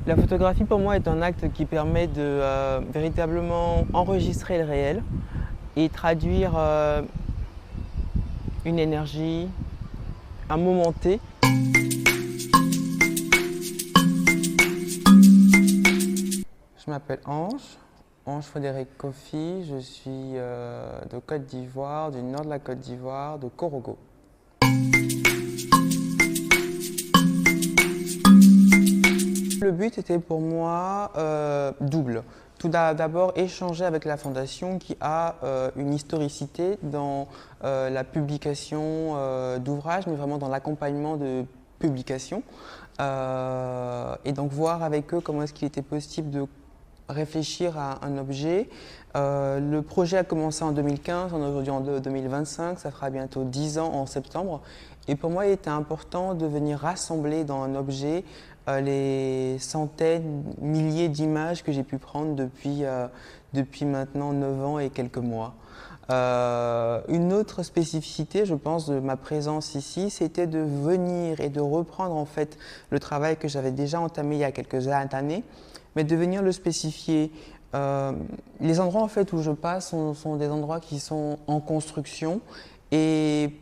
La photographie pour moi est un acte qui permet de véritablement enregistrer le réel et traduire une énergie, un moment T. Je m'appelle Ange Frédéric Kofi, je suis de Côte d'Ivoire, du nord de la Côte d'Ivoire, de Korogo. Le but était pour moi double. Tout d'abord, échanger avec la Fondation qui a une historicité dans la publication d'ouvrages, mais vraiment dans l'accompagnement de publications. Et donc voir avec eux comment est-ce qu'il était possible de réfléchir à un objet. Le projet a commencé en 2015, on est aujourd'hui en 2025, ça fera bientôt 10 ans en septembre. Et pour moi, il était important de venir rassembler dans un objet les centaines, milliers d'images que j'ai pu prendre depuis maintenant 9 ans et quelques mois. Une autre spécificité, je pense, de ma présence ici, c'était de venir et de reprendre en fait le travail que j'avais déjà entamé il y a quelques années, mais de venir le spécifier. Les endroits en fait où je passe sont des endroits qui sont en construction et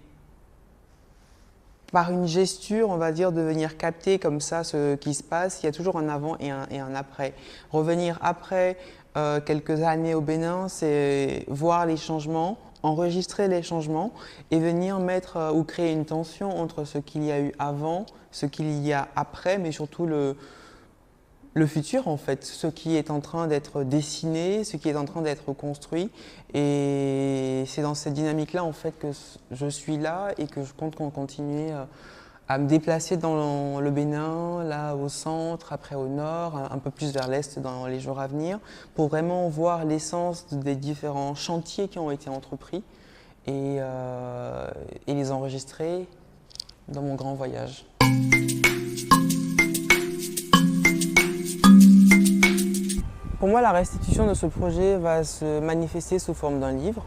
par une gesture, on va dire, de venir capter comme ça ce qui se passe, il y a toujours un avant et un après. Revenir après quelques années au Bénin, c'est voir les changements, enregistrer les changements et venir mettre ou créer une tension entre ce qu'il y a eu avant, ce qu'il y a après, mais surtout le futur en fait, ce qui est en train d'être dessiné, ce qui est en train d'être construit. Et c'est dans cette dynamique-là en fait que je suis là et que je compte continuer à me déplacer dans le Bénin, là au centre, après au nord, un peu plus vers l'est dans les jours à venir, pour vraiment voir l'essence des différents chantiers qui ont été entrepris et les enregistrer dans mon grand voyage. Pour moi, la restitution de ce projet va se manifester sous forme d'un livre.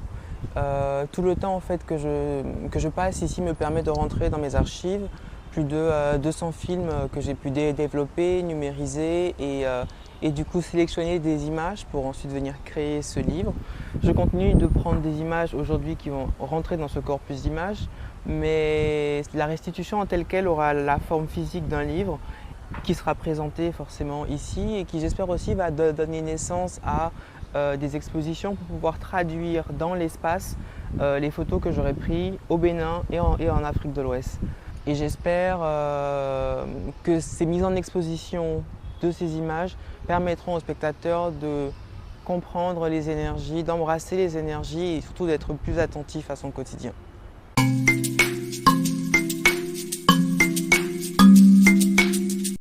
Tout le temps en fait, que je passe ici me permet de rentrer dans mes archives. Plus de 200 films que j'ai pu développer, numériser et du coup sélectionner des images pour ensuite venir créer ce livre. Je continue de prendre des images aujourd'hui qui vont rentrer dans ce corpus d'images, mais la restitution en telle qu'elle aura la forme physique d'un livre qui sera présenté forcément ici et qui j'espère aussi va donner naissance à des expositions pour pouvoir traduire dans l'espace les photos que j'aurais prises au Bénin et en Afrique de l'Ouest. Et j'espère que ces mises en exposition de ces images permettront aux spectateurs de comprendre les énergies, d'embrasser les énergies et surtout d'être plus attentifs à son quotidien.